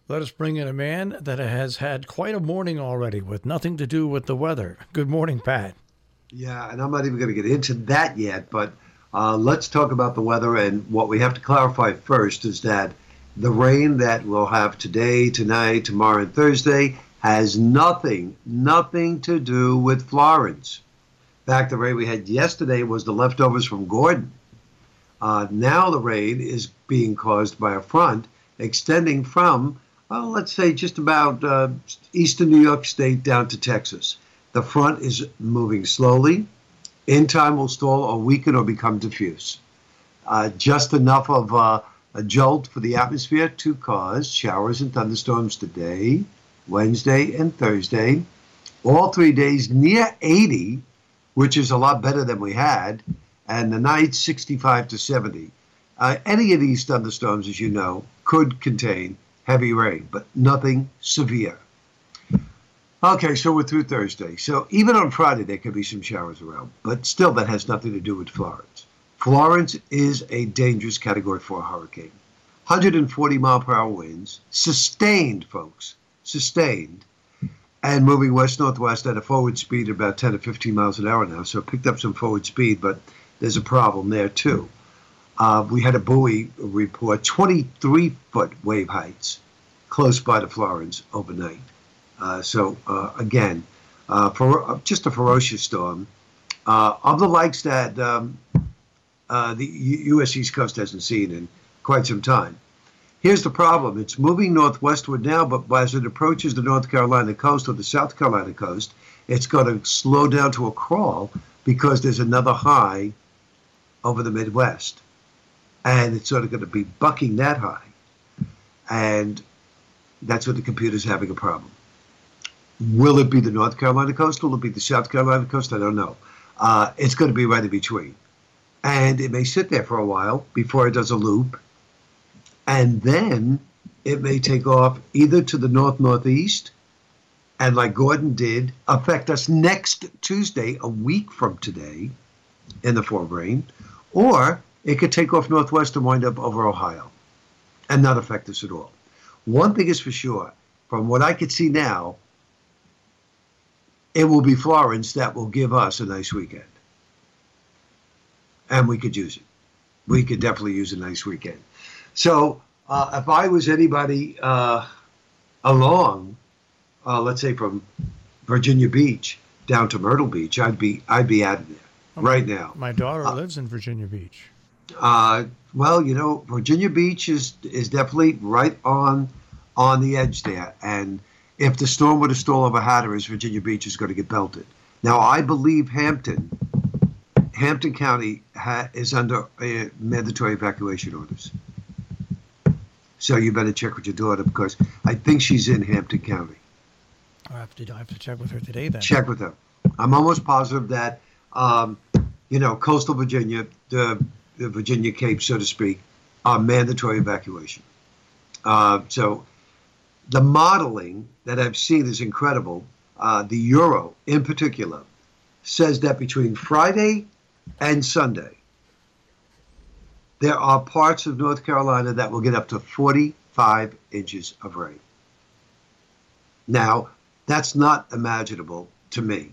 Let us bring in a man that has had quite a morning already with nothing to do with the weather. Good morning, Pat. Yeah, and I'm not even going to get into that yet, but let's talk about the weather. And what we have to clarify first is that the rain that we'll have today, tonight, tomorrow, and Thursday has nothing to do with Florence. In fact, the rain we had yesterday was the leftovers from Gordon. Now the rain is being caused by a front extending from, let's say, just about eastern New York State down to Texas. The front is moving slowly. In time will stall or weaken or become diffuse. Just enough of a jolt for the atmosphere to cause showers and thunderstorms today, Wednesday, and Thursday. All 3 days near 80, which is a lot better than we had, and the night 65 to 70. Any of these thunderstorms, as you know, could contain heavy rain, but nothing severe. Okay, so we're through Thursday. So even on Friday, there could be some showers around, but still that has nothing to do with Florence. Florence is a dangerous Category 4 hurricane. 140 mile per hour winds, sustained, folks, sustained, and moving west-northwest at a forward speed of about 10 to 15 miles an hour now. So it picked up some forward speed, but there's a problem there too. We had a buoy report, 23-foot wave heights close by to Florence overnight. Again, for just a ferocious storm of the likes that the U.S. East Coast hasn't seen in quite some time. Here's the problem. It's moving northwestward now, but as it approaches the North Carolina coast or the South Carolina coast, it's going to slow down to a crawl because there's another high over the Midwest. And it's sort of going to be bucking that high. And that's what the computer's having a problem. Will it be the North Carolina coast? Will it be the South Carolina coast? I don't know. It's going to be right in between. And it may sit there for a while before it does a loop. And then it may take off either to the north-northeast and, like Gordon did, affect us next Tuesday, a week from today, in the forebrain, or it could take off northwest and wind up over Ohio and not affect us at all. One thing is for sure, from what I could see now, it will be Florence that will give us a nice weekend. And we could use it. We could definitely use a nice weekend. So if I was anybody along, let's say from Virginia Beach down to Myrtle Beach, I'd be out of there right now. My daughter lives in Virginia Beach. Well, you know, Virginia Beach is definitely right on the edge there. And if the storm were to stall over Hatteras, Virginia Beach is going to get belted. Now, I believe Hampton County is under mandatory evacuation orders. So you better check with your daughter because I think she's in Hampton County. I have to check with her today then. Check with her. I'm almost positive that, coastal Virginia, the Virginia Cape, so to speak, are mandatory evacuation. So the modeling that I've seen is incredible. The Euro, in particular, says that between Friday and Sunday, there are parts of North Carolina that will get up to 45 inches of rain. Now, that's not imaginable to me.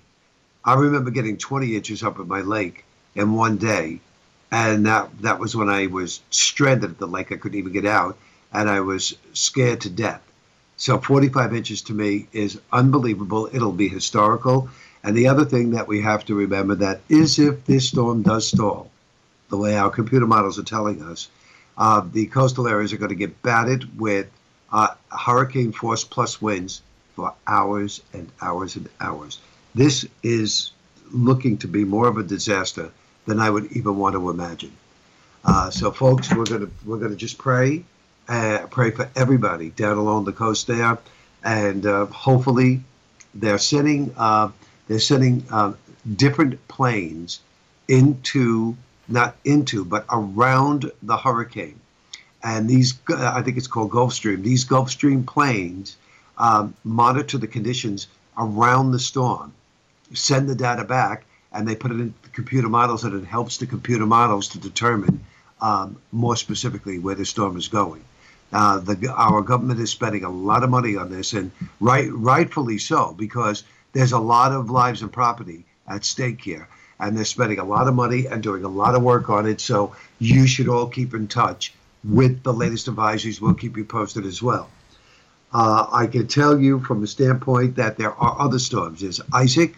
I remember getting 20 inches up at my lake in one day, and that was when I was stranded at the lake. I couldn't even get out, and I was scared to death. So 45 inches to me is unbelievable. It'll be historical. And the other thing that we have to remember that is if this storm does stall, the way our computer models are telling us, the coastal areas are going to get battered with hurricane force plus winds for hours and hours and hours. This is looking to be more of a disaster than I would even want to imagine. So, folks, we're gonna just pray for everybody down along the coast there, and hopefully they're sending different planes but around the hurricane. And these, I think it's called Gulfstream. These Gulfstream planes monitor the conditions around the storm, send the data back, and they put it in the computer models, and it helps the computer models to determine more specifically where the storm is going. Our government is spending a lot of money on this, and rightfully so, because there's a lot of lives and property at stake here, and they're spending a lot of money and doing a lot of work on it. So you should all keep in touch with the latest advisories. We'll keep you posted as well. I can tell you from the standpoint that there are other storms. There's Isaac,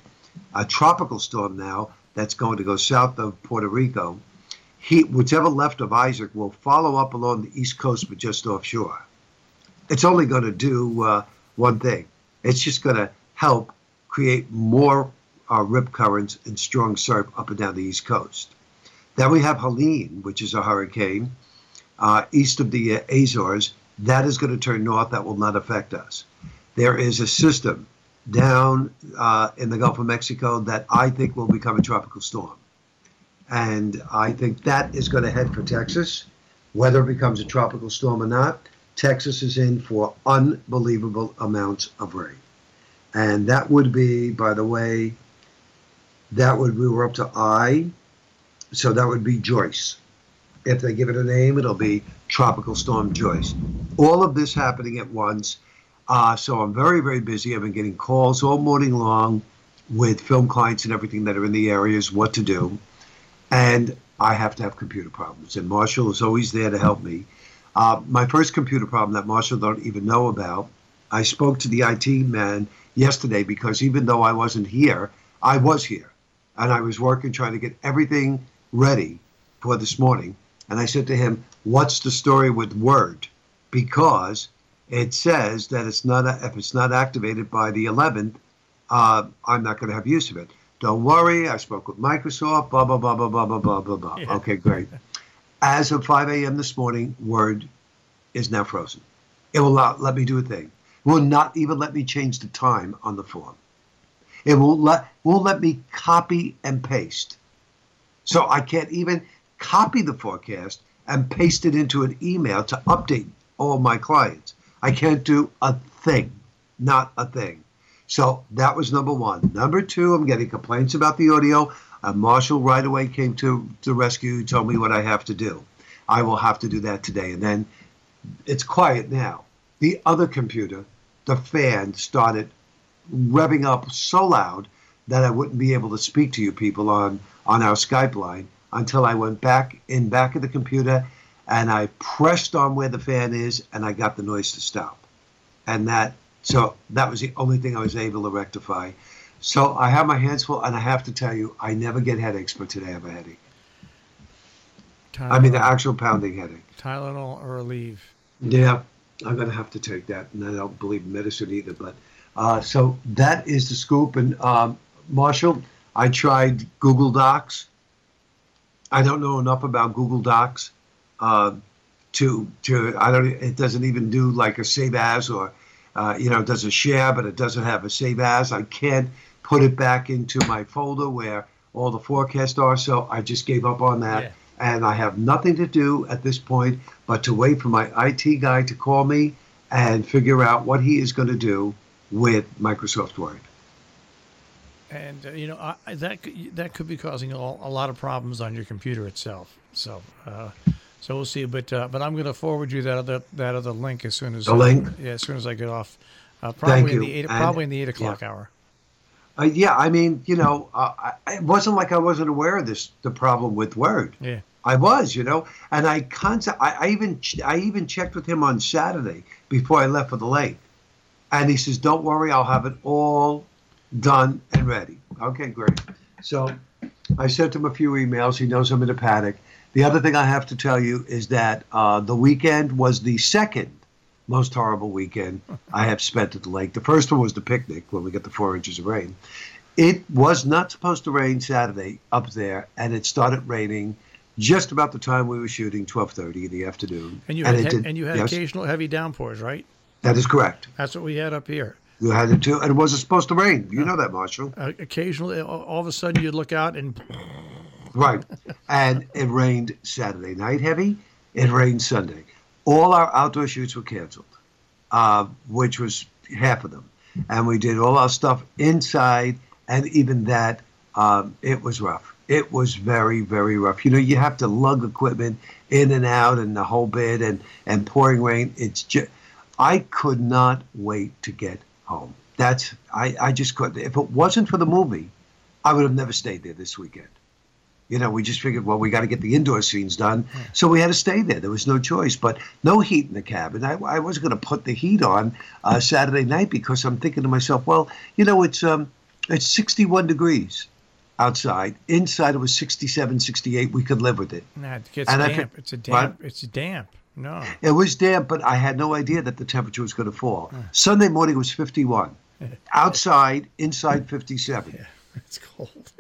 a tropical storm now that's going to go south of Puerto Rico. Whatever left of Isaac will follow up along the east coast, but just offshore. It's only going to do one thing. It's just going to help create more rip currents and strong surf up and down the east coast. Then we have Helene, which is a hurricane east of the Azores. That is going to turn north. That will not affect us. There is a system down in the Gulf of Mexico that I think will become a tropical storm. And I think that is going to head for Texas. Whether it becomes a tropical storm or not, Texas is in for unbelievable amounts of rain. And that would be, by the way, we were up to I, so that would be Joyce. If they give it a name, it'll be Tropical Storm Joyce. All of this happening at once. So I'm very, very busy. I've been getting calls all morning long with film clients and everything that are in the areas, what to do. And I have to have computer problems. And Marshall is always there to help me. My first computer problem that Marshall don't even know about, I spoke to the IT man yesterday because even though I wasn't here, I was here. And I was working, trying to get everything ready for this morning. And I said to him, what's the story with Word? Because it says that if it's not activated by the 11th, I'm not going to have use of it. Don't worry, I spoke with Microsoft, blah, blah, blah, blah, blah, blah, blah, blah, blah. Yeah. Okay, great. As of 5 a.m. this morning, Word is now frozen. It will not let me do a thing. It will not even let me change the time on the form. It won't let me copy and paste. So I can't even copy the forecast and paste it into an email to update all my clients. I can't do a thing, not a thing. So that was number one. Number two, I'm getting complaints about the audio. Marshall right away came to the rescue, told me what I have to do. I will have to do that today. And then it's quiet now. The other computer, the fan, started revving up so loud that I wouldn't be able to speak to you people on our Skype line until I went back of the computer and I pressed on where the fan is and I got the noise to stop. So that was the only thing I was able to rectify. So I have my hands full, and I have to tell you, I never get headaches, but today I have a headache. The actual pounding headache. Tylenol or Aleve. Yeah, I'm going to have to take that, and I don't believe in medicine either. But so that is the scoop. And Marshall, I tried Google Docs. I don't know enough about Google Docs it doesn't even do like a save as or it does a share, but it doesn't have a save as. I can't put it back into my folder where all the forecasts are, so I just gave up on that. Yeah. And I have nothing to do at this point but to wait for my IT guy to call me and figure out what he is going to do with Microsoft Word. And, that could be causing a lot of problems on your computer itself. So we'll see. But I'm going to forward you that other link as soon as as soon as I get off. Probably in the 8 o'clock hour. It wasn't like I wasn't aware of the problem with Word. Yeah, I was, and I even checked with him on Saturday before I left for the lake, and he says, "Don't worry, I'll have it all done and ready." Okay, great. So I sent him a few emails. He knows I'm in a panic. The other thing I have to tell you is that the weekend was the second most horrible weekend I have spent at the lake. The first one was the picnic when we got the 4 inches of rain. It was not supposed to rain Saturday up there, and it started raining just about the time we were shooting, 12:30 in the afternoon. And you had occasional heavy downpours, right? That is correct. That's what we had up here. You had it too, and it wasn't supposed to rain. You know that, Marshall. Occasionally, all of a sudden, you'd look out and... Right. And it rained Saturday night heavy. It rained Sunday. All our outdoor shoots were canceled, which was half of them. And we did all our stuff inside, and even that, it was rough. It was very, very rough. You know, you have to lug equipment in and out and the whole bit and pouring rain. It's just, I could not wait to get home. I just couldn't. If it wasn't for the movie, I would have never stayed there this weekend. You know, we just figured, well, we got to get the indoor scenes done. So we had to stay there. There was no choice, but no heat in the cabin. I wasn't going to put the heat on Saturday night because I'm thinking to myself, well, you know, it's 61 degrees outside. Inside it was 67, 68. We could live with it. Nah, it gets damp. It's damp. No. It was damp, but I had no idea that the temperature was going to fall. Sunday morning was 51. Outside, inside 57. Yeah. It's cold.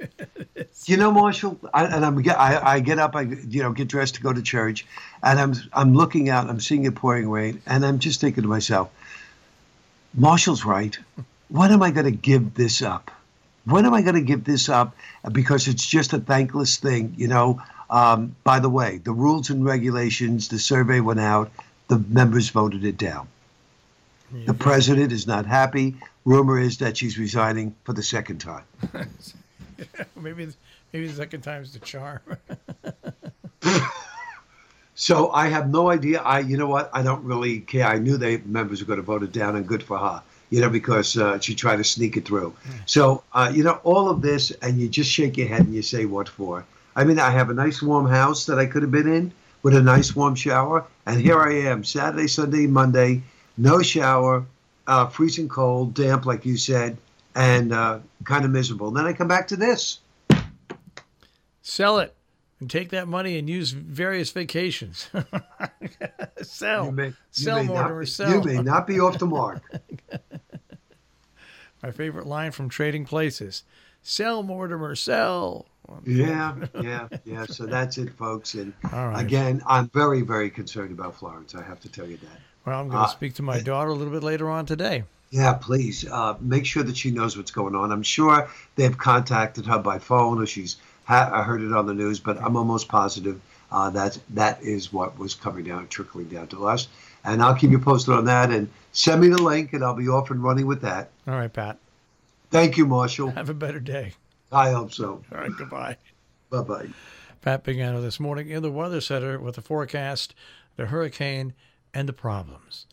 You know, Marshall, I get up, I get dressed to go to church, and I'm looking out, I'm seeing it pouring rain, and I'm just thinking to myself, Marshall's right. When am I going to give this up? When am I going to give this up? Because it's just a thankless thing, you know. By the way, the rules and regulations, the survey went out, the members voted it down. Yeah. The president is not happy. Rumor is that she's resigning for the second time. maybe the second time's the charm. So I have no idea. You know what? I don't really care. I knew the members were going to vote it down, and good for her. You know, because she tried to sneak it through. So you know, all of this, and you just shake your head and you say, "What for?" I mean, I have a nice warm house that I could have been in with a nice warm shower, and here I am, Saturday, Sunday, Monday, no shower. Freezing cold, damp, like you said, and kind of miserable. And then I come back to this. Sell it and take that money and use various vacations. Sell. Mortimer, sell. You may not be off the mark. My favorite line from Trading Places. Sell, Mortimer, sell. Yeah. So that's it, folks. And again, I'm very, very concerned about Florence. I have to tell you that. Well, I'm going to speak to my daughter a little bit later on today. Yeah, please. Make sure that she knows what's going on. I'm sure they've contacted her by phone or she's heard it on the news, but I'm almost positive that is what was trickling down to us. And I'll keep you posted on that. And send me the link, and I'll be off and running with that. All right, Pat. Thank you, Marshall. Have a better day. I hope so. All right, goodbye. Bye-bye. Pat Pagano this morning in the Weather Center with the forecast, the hurricane, and the problems.